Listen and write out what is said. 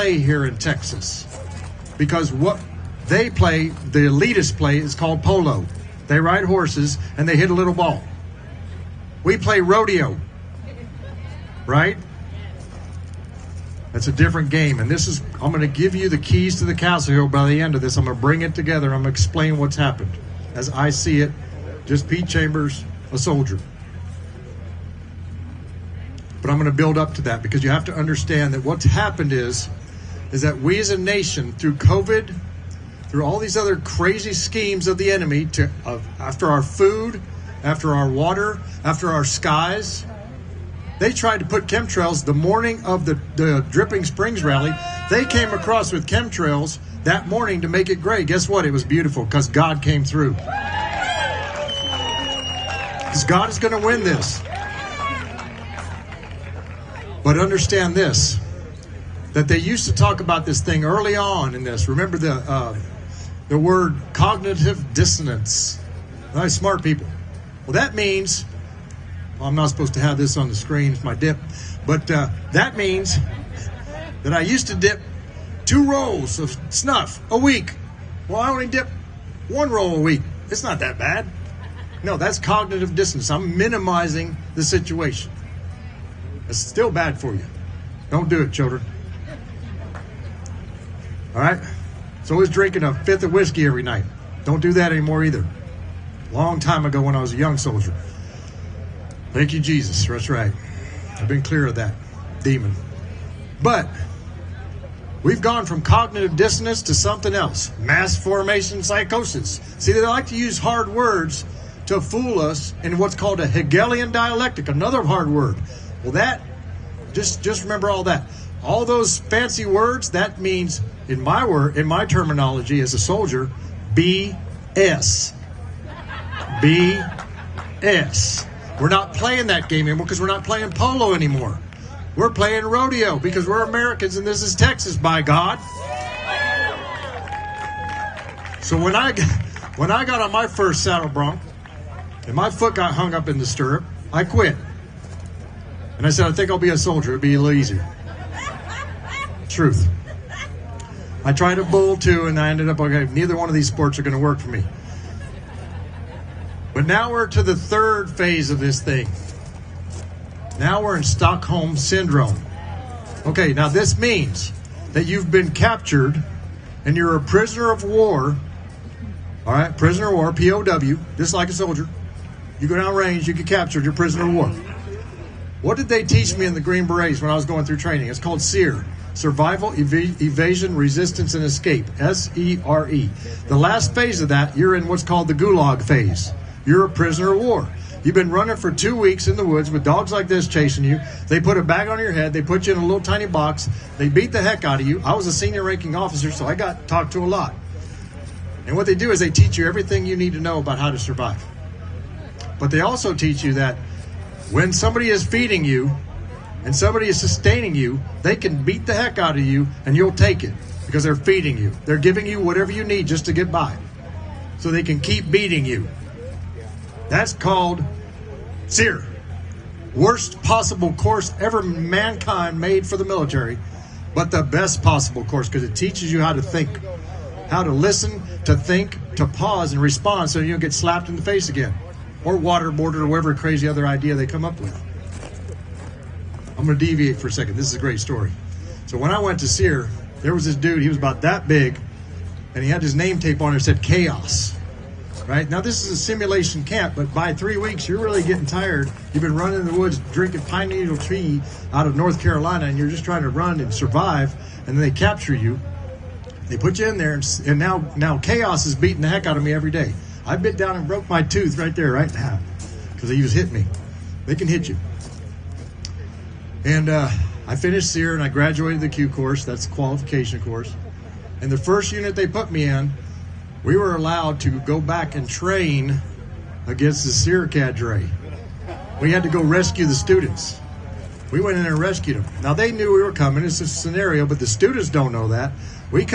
play here in Texas, because what they play, the elitist play, is called polo. They ride horses and they hit a little ball. We play rodeo, right? That's a different game. And this is, I'm going to give you the keys to the castle hill by the end of this. I'm going to bring it together. I'm going to explain what's happened as I see it. Just Pete Chambers, a soldier. But I'm going to build up to that, because you have to understand that what's happened is that we as a nation, through COVID, through all these other crazy schemes of the enemy, after our food, after our water, after our skies, they tried to put chemtrails the morning of the Dripping Springs rally. They came across with chemtrails that morning to make it gray. Guess what? It was beautiful, because God came through. Because God is going to win this. But understand this, that they used to talk about this thing early on in this. Remember the word cognitive dissonance. Nice, smart people. Well, that means, well, I'm not supposed to have this on the screen, it's my dip, but that means that I used to dip 2 rolls of snuff a week. Well, I only dip 1 roll a week. It's not that bad. No, that's cognitive dissonance. I'm minimizing the situation. It's still bad for you. Don't do it, children. All right? So I was drinking a 5th of whiskey every night. Don't do that anymore either. Long time ago when I was a young soldier. Thank you, Jesus. That's right. I've been clear of that demon. But we've gone from cognitive dissonance to something else. Mass formation psychosis. See, they like to use hard words to fool us in what's called a Hegelian dialectic, another hard word. Well, that, just remember all that. All those fancy words, that means, in my terminology as a soldier, BS. BS. We're not playing that game anymore, because we're not playing polo anymore. We're playing rodeo, because we're Americans and this is Texas, by God. So when I got on my first saddle bronc and my foot got hung up in the stirrup, I quit. And I said, I think I'll be a soldier. It'll be a little easier. Truth. I tried a bull too, and I ended up, okay, neither one of these sports are going to work for me. But now we're to the 3rd phase of this thing. Now we're in Stockholm Syndrome. Okay, now this means that you've been captured and you're a prisoner of war. All right, prisoner of war, POW, just like a soldier. You go down range, you get captured, you're prisoner of war. What did they teach me in the Green Berets when I was going through training? It's called SERE. Survival, Evasion, Resistance, and Escape. SERE. The last phase of that, you're in what's called the Gulag phase. You're a prisoner of war. You've been running for 2 weeks in the woods with dogs like this chasing you. They put a bag on your head. They put you in a little tiny box. They beat the heck out of you. I was a senior ranking officer, so I got talked to a lot. And what they do is they teach you everything you need to know about how to survive. But they also teach you that when somebody is feeding you and somebody is sustaining you, they can beat the heck out of you and you'll take it, because they're feeding you. They're giving you whatever you need just to get by, so they can keep beating you. That's called SERE. Worst possible course ever mankind made for the military, but the best possible course, because it teaches you how to think, how to listen, to think, to pause and respond, so you don't get slapped in the face again, or waterboarded, or whatever crazy other idea they come up with. I'm going to deviate for a second. This is a great story. So when I went to SERE, there was this dude. He was about that big, and he had his name tape on it that said Chaos. Right? Now, this is a simulation camp, but by 3 weeks, you're really getting tired. You've been running in the woods, drinking pine needle tea out of North Carolina, and you're just trying to run and survive, and then they capture you. They put you in there, and now Chaos is beating the heck out of me every day. I bit down and broke my tooth right there, right now, because he was hitting me. They can hit you. And I finished SERE, and I graduated the Q course. That's the qualification course. And the first unit they put me in, we were allowed to go back and train against the SERE cadre. We had to go rescue the students. We went in and rescued them. Now, they knew we were coming. It's a scenario, but the students don't know that. We come